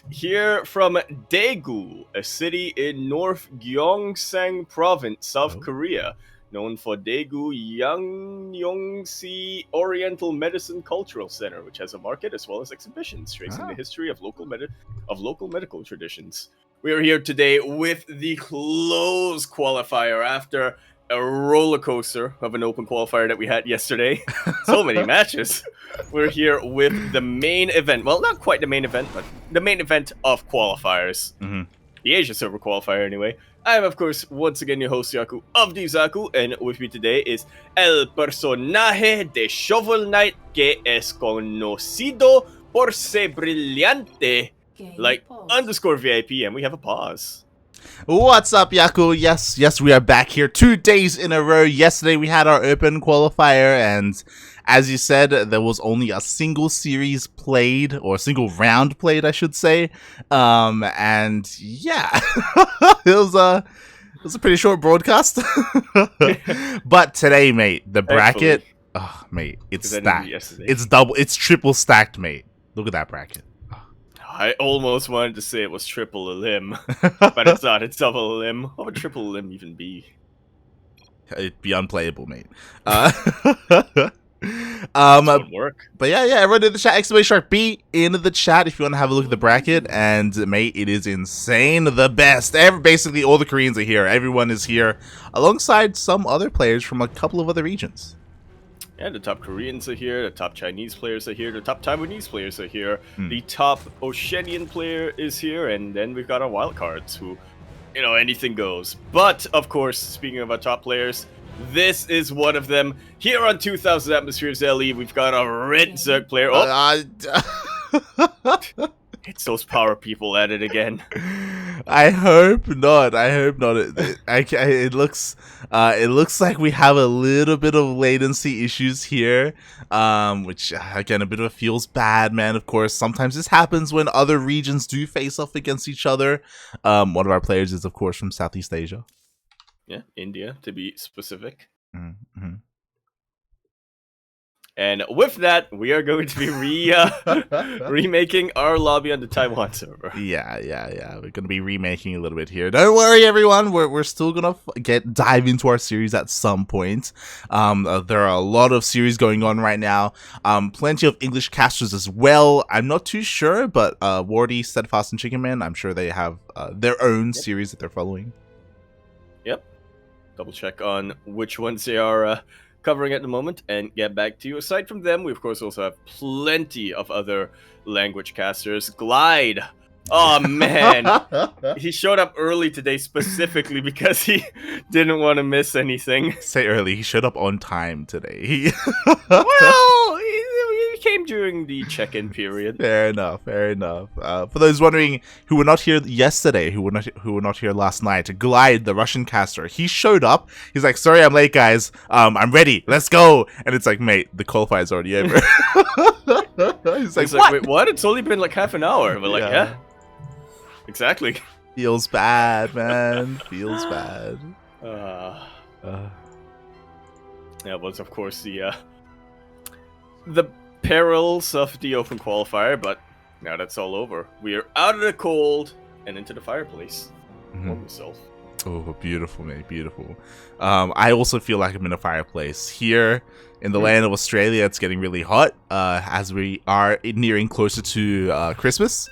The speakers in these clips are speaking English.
here from Daegu, a city in North Gyeongsang Province, South Korea, known for Daegu Yangnyeongsi Oriental Medicine Cultural Center, which has a market as well as exhibitions tracing the history of local medical traditions. We are here today with the closed qualifier after a roller coaster of an open qualifier that we had yesterday. So many matches. We're here with the main event. Well, not quite the main event, but the main event of qualifiers. The Asia server qualifier, anyway. I am, of course, once again your host, Yaku of Zaku, and with me today is el personaje de Shovel Knight que es conocido por ser brillante, like _VIP, and we have a pause. What's up, Yaku? Yes, we are back here 2 days in a row. Yesterday we had our open qualifier, and as you said, there was only a single series played, or a single round played, I should say. And yeah, it was a pretty short broadcast. But today, mate, the bracket, mate, it's stacked. It's triple stacked, mate. Look at that bracket. I almost wanted to say it was triple limb, but it's not. It's double limb. What would triple limb even be? It'd be unplayable, mate. Wouldn't work. But yeah, everyone in the chat, !B in the chat if you want to have a look at the bracket. And mate, it is insane. The best. Basically, all the Koreans are here. Everyone is here, alongside some other players from a couple of other regions. Yeah, the top Koreans are here, the top Chinese players are here, the top Taiwanese players are here, the top Oceanian player is here, and then we've got our wildcards who, anything goes. But, of course, speaking of our top players, this is one of them. Here on 2000 Atmospheres LE, we've got a red Zerg player. It's those power people at it again. I hope not. It looks like we have a little bit of latency issues here, which again, a bit of a feels bad, man. Of course, sometimes this happens when other regions do face off against each other. One of our players is, of course, from Southeast Asia. Yeah, India, to be specific. Mm-hmm. And with that, we are going to be remaking our lobby on the Taiwan server. Yeah. We're going to be remaking a little bit here. Don't worry, everyone. We're still going to dive into our series at some point. There are a lot of series going on right now. Plenty of English casters as well. I'm not too sure, but Wardy, Steadfast, and Chicken Man, I'm sure they have their own series that they're following. Yep. Double check on which ones they are covering at the moment and get back to you. Aside from them, we of course also have plenty of other language casters. Glide. Oh man, he showed up early today specifically because he didn't want to miss anything. Say early, he showed up on time today. Well, he came during the check-in period. Fair enough. For those wondering who were not here yesterday, who were not here last night, Glide, the Russian caster, he showed up. He's like, "Sorry, I'm late, guys. I'm ready. Let's go." And it's like, "Mate, the qualifier's already over." He's like, "What? Wait, what? It's only been like half an hour." We're like, yeah. Exactly. Feels bad, man. Feels bad. Yeah, it was of course the perils of the open qualifier, but now that's all over. We are out of the cold and into the fireplace. Warm yourself. Oh, beautiful, mate. Beautiful. I also feel like I'm in a fireplace. Here in the land of Australia, it's getting really hot as we are nearing closer to Christmas.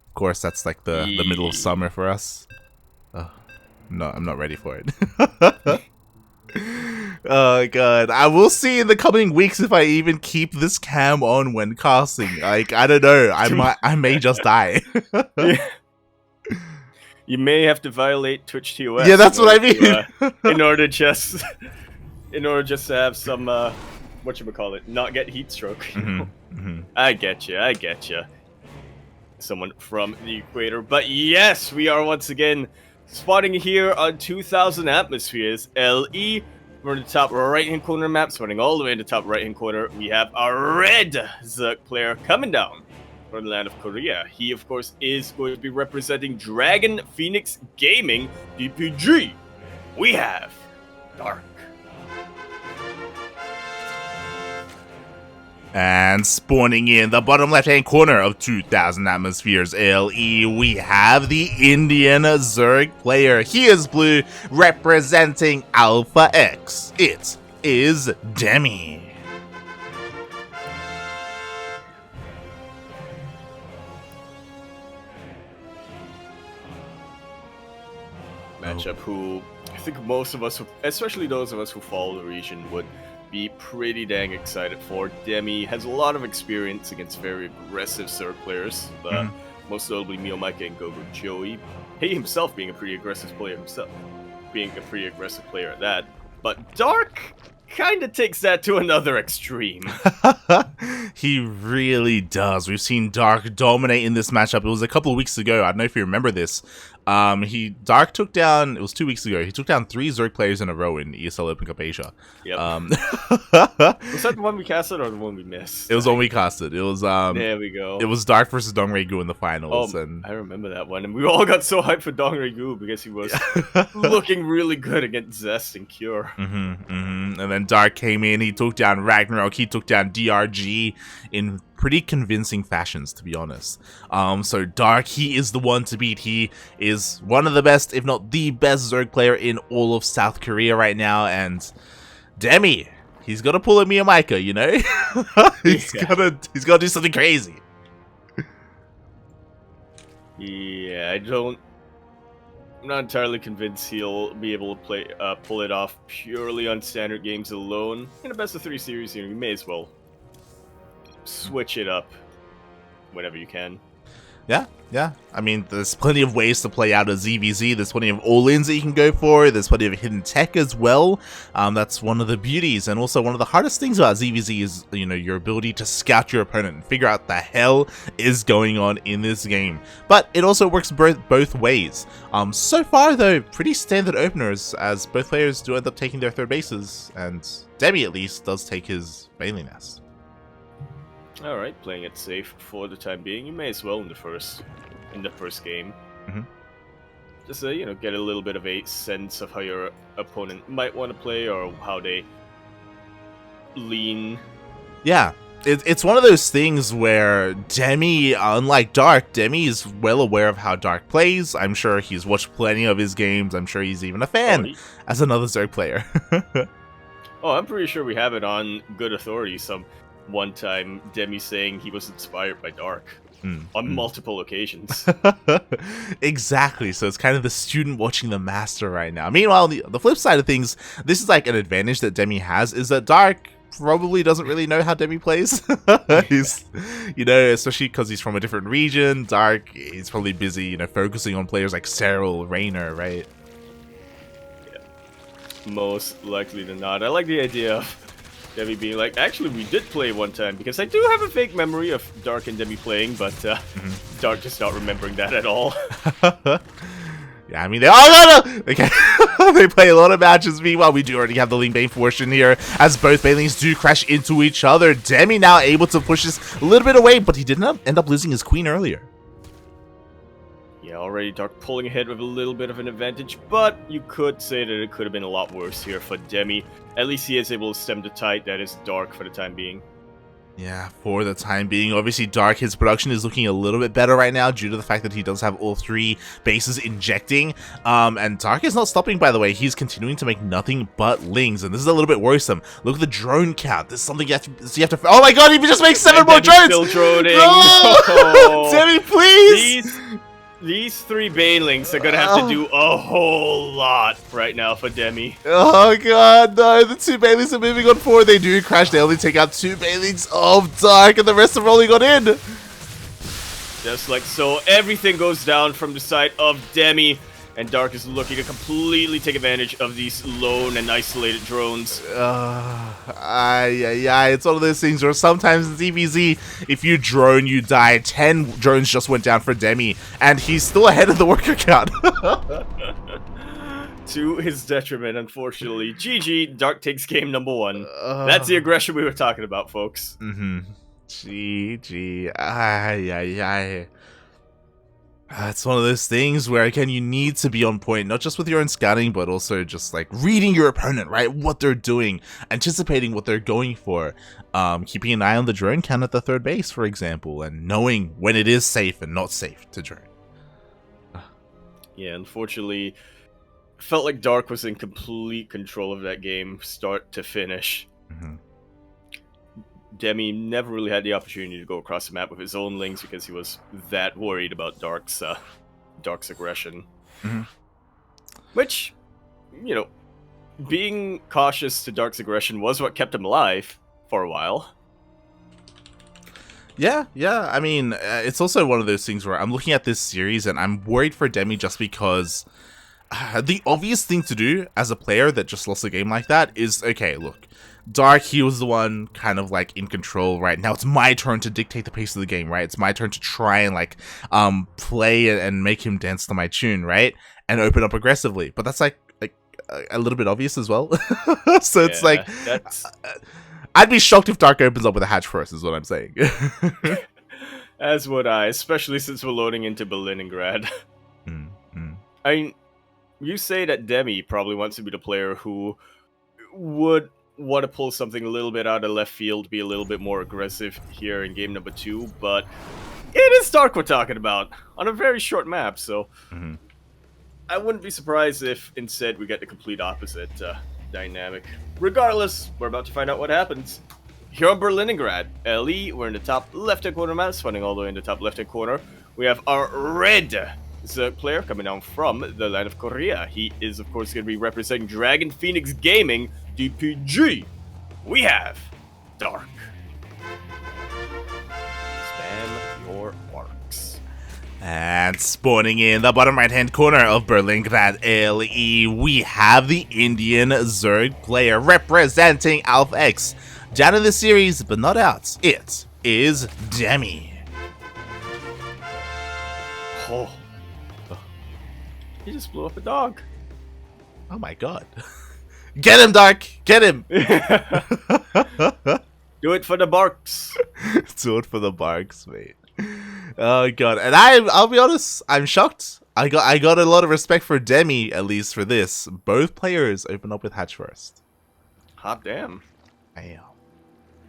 Of course, that's like the middle of summer for us. No, I'm not ready for it. Oh god, I will see in the coming weeks if I even keep this cam on when casting. Like, I don't know, I may just die. You may have to violate Twitch TOS. Yeah, that's what I mean. In order just to have some whatchamacallit, not get heat stroke. I get you. Someone from the equator, but yes, we are once again spotting here on 2000 Atmospheres LE. We're in the top right-hand corner map, spotting all the way in the top right-hand corner. We have our red Zerg player coming down from the land of Korea. He, of course, is going to be representing Dragon Phoenix Gaming DPG. We have Dark. And spawning in the bottom left-hand corner of 2,000 atmospheres LE, we have the Indian Zerg player. He is blue, representing Alpha X. It is Demi. Matchup who I think most of us, especially those of us who follow the region, would be pretty dang excited for. Demi has a lot of experience against very aggressive Zerg players, most notably Mio Micah and Gogo Joey. He himself being a pretty aggressive player at that. But Dark kind of takes that to another extreme. He really does. We've seen Dark dominate in this matchup. It was a couple of weeks ago. I don't know if you remember this. Dark took down, it was 2 weeks ago, he took down 3 Zerg players in a row in ESL Open Cup Asia. Yep. Was that the one we casted or the one we missed? It was the one we casted. It was there we go. It was Dark versus Dongregu in the finals. I remember that one, and we all got so hyped for Dongregu because he was looking really good against Zest and Cure. And then Dark came in, he took down Ragnarok, he took down DRG in pretty convincing fashions, to be honest. So Dark, he is the one to beat. He is one of the best, if not the best Zerg player in all of South Korea right now, and Demi, he's got to pull a Mia Micah, you know? he's got to do something crazy. Yeah, I'm not entirely convinced he'll be able to pull it off purely on standard games alone. In a best of 3 series, you may as well switch it up whenever you can. Yeah. I mean, there's plenty of ways to play out a ZvZ. There's plenty of all-ins that you can go for. There's plenty of hidden tech as well. That's one of the beauties, and also one of the hardest things about ZvZ is, you know, your ability to scout your opponent and figure out what the hell is going on in this game. But it also works both ways. So far, though, pretty standard openers, as both players do end up taking their third bases, and Demi, at least, does take his Bailey Nest. Alright, playing it safe for the time being. You may as well in the first game. Just you know, get a little bit of a sense of how your opponent might want to play or how they lean. Yeah. It's one of those things where Demi, unlike Dark, Demi is well aware of how Dark plays. I'm sure he's watched plenty of his games. I'm sure he's even a fan as another Zerg player. I'm pretty sure we have it on good authority. One time, Demi saying he was inspired by Dark on multiple occasions. Exactly, so it's kind of the student watching the master right now. Meanwhile, the flip side of things, this is like an advantage that Demi has, is that Dark probably doesn't really know how Demi plays. He's, you know, especially because he's from a different region. Dark, he's probably busy, you know, focusing on players like Cyril, Raynor, right? Yeah. Most likely than not. I like the idea of Demi being like, actually, we did play one time, because I do have a fake memory of Dark and Demi playing, but Dark just not remembering that at all. Yeah, I mean, they play a lot of matches. Meanwhile, we do already have the Ling Bane portion here, as both Banelings do crash into each other. Demi now able to push this a little bit away, but he did not end up losing his queen earlier. Yeah, already Dark pulling ahead with a little bit of an advantage, but you could say that it could have been a lot worse here for Demi. At least he is able to stem the tide that is Dark for the time being. Yeah, for the time being. Obviously, Dark, his production is looking a little bit better right now due to the fact that he does have all 3 bases injecting. And Dark is not stopping, by the way. He's continuing to make nothing but lings, and this is a little bit worrisome. Look at the drone count. This is something you have to oh my god, he just makes 7 more drones! Still droning. No! Demi, please! These 3 Banelings are gonna have to do a whole lot right now for Demi. Oh god, no, the 2 Banelings are moving on forward. They do crash, they only take out 2 Banelings of Dark, and the rest are rolling on in. Just like so, everything goes down from the side of Demi, and Dark is looking to completely take advantage of these lone and isolated drones. It's one of those things where sometimes in ZvZ, if you drone, you die. 10 drones just went down for Demi, and he's still ahead of the worker count. To his detriment, unfortunately. GG, Dark takes game number 1. That's the aggression we were talking about, folks. GG. It's one of those things where, again, you need to be on point, not just with your own scouting, but also just like reading your opponent, right? What they're doing, anticipating what they're going for, keeping an eye on the drone count at the third base, for example, and knowing when it is safe and not safe to drone. Yeah, unfortunately, felt like Dark was in complete control of that game, start to finish. Mm-hmm. Demi never really had the opportunity to go across the map with his own lings because he was that worried about Dark's aggression. Mm-hmm. Which, you know, being cautious to Dark's aggression was what kept him alive for a while. Yeah. I mean, it's also one of those things where I'm looking at this series and I'm worried for Demi just because the obvious thing to do as a player that just lost a game like that is, okay, look, Dark, he was the one kind of like in control, right? Now it's my turn to dictate the pace of the game, right? It's my turn to try and like play and make him dance to my tune, right? And open up aggressively. But that's like a little bit obvious as well. So it's like, I'd be shocked if Dark opens up with a hatch first, is what I'm saying. As would I, especially since we're loading into Berlingrad. Mm-hmm. I mean, you say that Demi probably wants to be the player who would want to pull something a little bit out of left field, be a little bit more aggressive here in game number 2, but it is Dark we're talking about on a very short map, so I wouldn't be surprised if instead we get the complete opposite dynamic. Regardless, we're about to find out what happens. Here on Berlingrad, LE, we're in the top left-hand corner map, spawning all the way in the top left-hand corner. We have our red Zerg player coming down from the land of Korea. He is, of course, going to be representing Dragon Phoenix Gaming, DPG. We have Dark. Spam your marks. And spawning in the bottom right-hand corner of Berlingrad LE, we have the Indian Zerg player representing Alpha X. Down in the series, but not out. It is Demi. Oh. He just blew up a dog. Oh my god. Get him, Dark! Get him! Do it for the barks. Do it for the barks, mate. Oh god. And I'll be honest, I'm shocked. I got a lot of respect for Demi, at least for this. Both players open up with hatch first. Hot damn. Damn.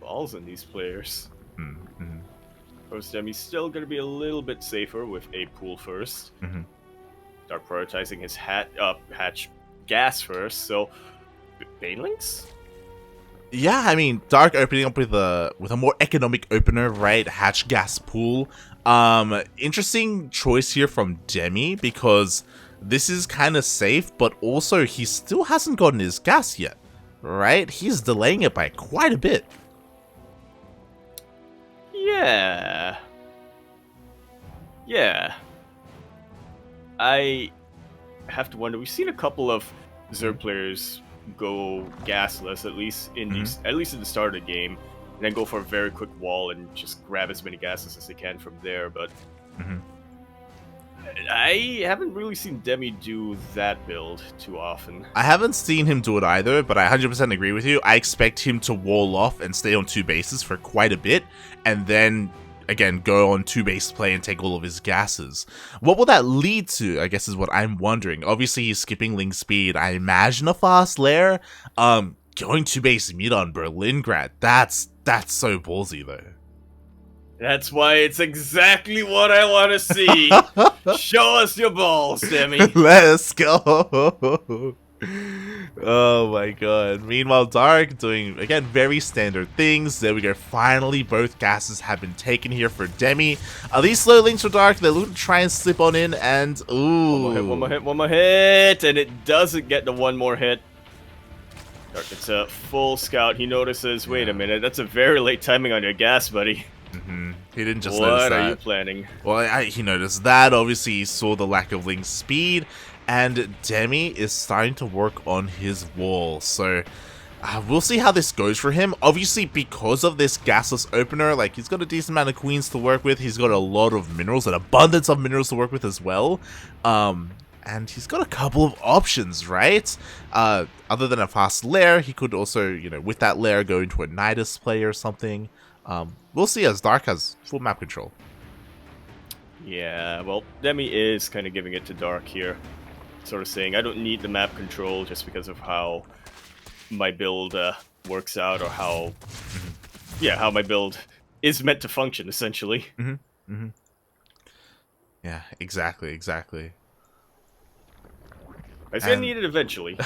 Balls in these players. Mm-hmm. Of course, Demi's still going to be a little bit safer with a pool first. Mm-hmm. Start prioritizing his hatch gas first, so Banelings? Yeah, I mean, Dark opening up with a more economic opener, right? Hatch gas pool. Interesting choice here from Demi because this is kind of safe, but also he still hasn't gotten his gas yet, right? He's delaying it by quite a bit. Yeah. I have to wonder. We've seen a couple of Zerg players go gasless, at least in the start of the game, and then go for a very quick wall and just grab as many gases as they can from there. But I haven't really seen Demi do that build too often. I haven't seen him do it either, but I 100% agree with you. I expect him to wall off and stay on two bases for quite a bit, and then again go on two base play and take all of his gases. What will that lead to, I guess, is what I'm wondering. Obviously he's skipping link speed. I imagine a fast lair. Going two base mid on Berlingrad, that's so ballsy though. That's why it's exactly what I want to see. Show us your balls, Demi. Let's go. Oh my god. Meanwhile, Dark doing, again, very standard things. There we go. Finally, both gases have been taken here for Demi. These slow links for Dark, they're looking to try and slip on in, and ooh. One more hit, and it doesn't get the one more hit. Dark gets a full scout. He notices, wait a minute, that's a very late timing on your gas, buddy. He didn't just notice that. What are you planning? Well, he noticed that. Obviously, he saw the lack of link speed, and Demi is starting to work on his wall. So we'll see how this goes for him. Obviously, because of this gasless opener, like, he's got a decent amount of queens to work with. He's got a lot of minerals, an abundance of minerals to work with as well. And he's got a couple of options, right? Other than a fast lair, he could also, you know, with that lair, go into a Nidus play or something. We'll see as Dark has full map control. Yeah, well, Demi is kind of giving it to Dark here. Sort of saying, I don't need the map control just because of how my build works out, or how, yeah, how my build is meant to function, essentially. Yeah, exactly. It's gonna need it eventually.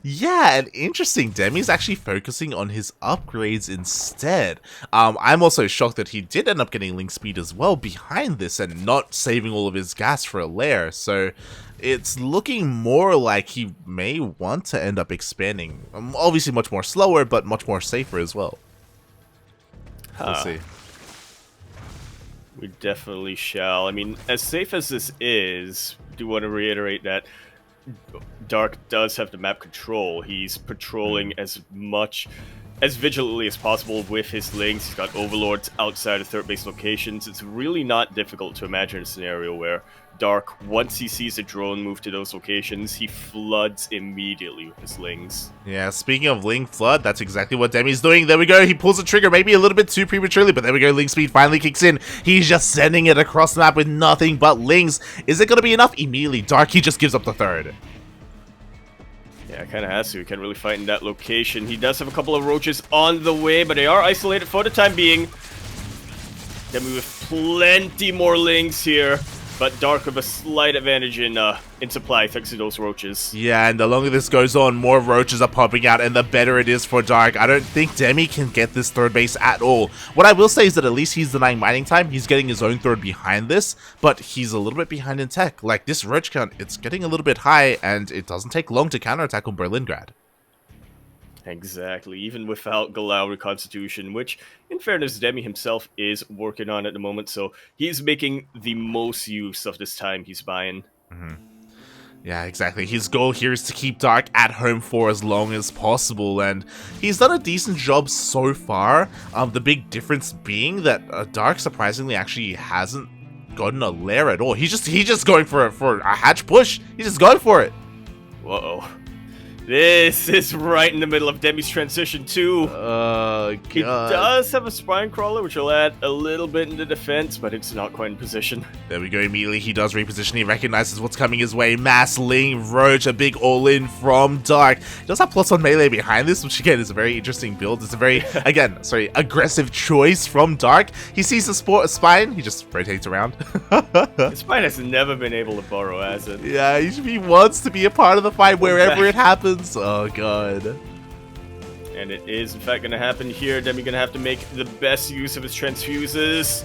Yeah, and interesting. Demi's actually focusing on his upgrades instead. I'm also shocked that he did end up getting link speed as well behind this and not saving all of his gas for a lair. So it's looking more like he may want to end up expanding. Obviously much more slower, but much more safer as well. We'll see. We definitely shall. I mean, as safe as this is, I do want to reiterate that Dark does have the map control. He's patrolling as much, as vigilantly as possible with his links. He's got overlords outside of third base locations. It's really not difficult to imagine a scenario where Dark, once he sees a drone move to those locations, he floods immediately with his lings. Yeah, speaking of Ling Flood, that's exactly what Demi's doing. There we go, he pulls the trigger, maybe a little bit too prematurely, but there we go, Ling Speed finally kicks in. He's just sending it across the map with nothing but Lings. Is it going to be enough? Immediately, Dark, he just gives up the third. Yeah, kind of has to. He can't really fight in that location. He does have a couple of roaches on the way, but they are isolated for the time being. Demi with plenty more Lings here. But Dark with a slight advantage in supply thanks to those roaches. Yeah, and the longer this goes on, more roaches are popping out, and the better it is for Dark. I don't think Demi can get this third base at all. What I will say is that at least he's denying mining time. He's getting his own third behind this, but he's a little bit behind in tech. Like, this roach count, it's getting a little bit high, and it doesn't take long to counterattack on Berlingrad. Exactly, even without Galau Reconstitution, which, in fairness, Demi himself is working on at the moment, so he's making the most use of this time he's buying. Yeah, exactly. His goal here is to keep Dark at home for as long as possible, and he's done a decent job so far. The big difference being that Dark surprisingly actually hasn't gotten a lair at all. He's just going for a hatch push. He's just going for it. Whoa. This is right in the middle of Demi's transition too. God. He does have a spine crawler, which will add a little bit into defense, but it's not quite in position. There we go. Immediately, he does reposition. He recognizes what's coming his way. Mass Ling Roach, a big all-in from Dark. He does have plus one melee behind this, which again is a very interesting build. It's a very, aggressive choice from Dark. He sees a spine. He just rotates around. His spine has never been able to burrow, has it? Yeah, he wants to be a part of the fight wherever it happens. Oh god. And it is in fact going to happen here. Demi going to have to make the best use of his transfuses.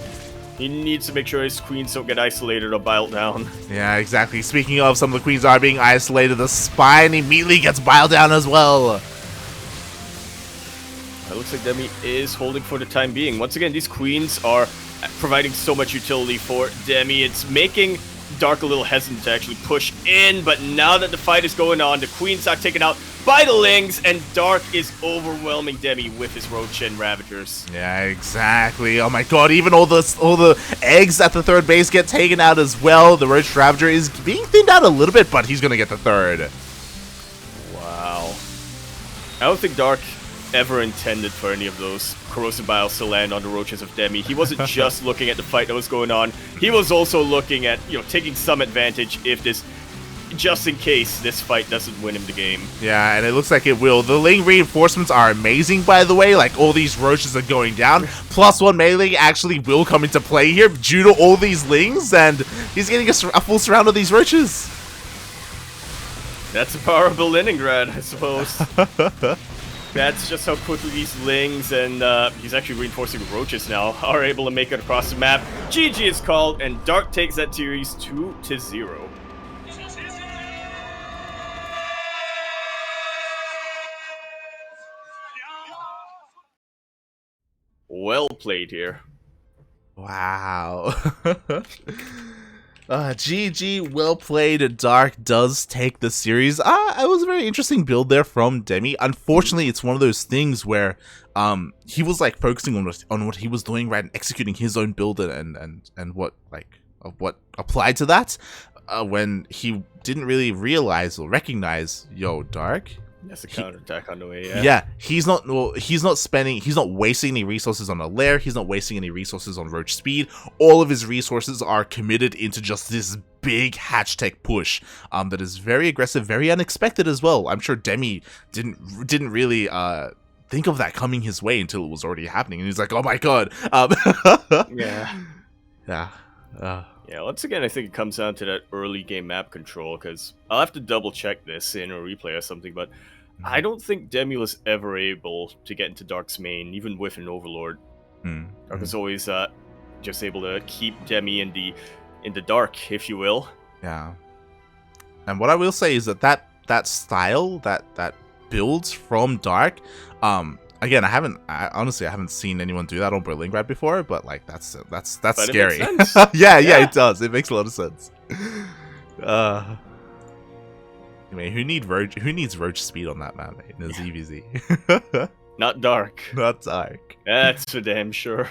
He needs to make sure his queens don't get isolated or biled down. Yeah, exactly. Speaking of, some of the queens are being isolated. The spine immediately gets biled down as well. It looks like Demi is holding for the time being. Once again, these queens are providing so much utility for Demi. It's making Dark a little hesitant to actually push in, but now that the fight is going on, the queens are taken out by the Lings, and Dark is overwhelming Demi with his Roach and Ravagers. Yeah, exactly. Oh my god, even all the eggs at the third base get taken out as well. The Roach Ravager is being thinned out a little bit, but he's gonna get the third. Wow. I don't think Dark ever intended for any of those corrosive biles to land on the roaches of Demi. He wasn't just looking at the fight that was going on. He was also looking at, taking some advantage if this, just in case this fight doesn't win him the game. Yeah, and it looks like it will. The Ling reinforcements are amazing, by the way. Like, all these roaches are going down. Plus one melee actually will come into play here due to all these Lings, and he's getting a full surround of these roaches. That's the power of Berlingrad, I suppose. That's just how quickly these Lings, and he's actually reinforcing roaches now, are able to make it across the map. GG is called, and Dark takes that series 2-0. Well played here. Wow. GG, well played. Dark does take the series. It was a very interesting build there from Demi. Unfortunately, it's one of those things where he was like focusing on what he was doing, right, and executing his own build and what applied to that, when he didn't really realize or recognize, yo, Dark, That's a counterattack on the way. Yeah, he's not wasting any resources on a lair, he's not wasting any resources on roach speed. All of his resources are committed into just this big hatch tech push that is very aggressive, very unexpected as well. I'm sure Demi didn't really think of that coming his way until it was already happening, and he's like, oh my god. Yeah. Once again, I think it comes down to that early game map control, because I'll have to double check this in a replay or something, but I don't think Demi was ever able to get into Dark's main, even with an Overlord. Dark was always just able to keep Demi in the dark, if you will. Yeah. And what I will say is that style, that builds from Dark, again, I honestly haven't seen anyone do that on Berlingrad before, but like that's but scary. It makes sense. yeah, it does. It makes a lot of sense. I mean, who needs roach speed on that map, mate? In ZvZ. Not Dark. Not Dark. That's for damn sure.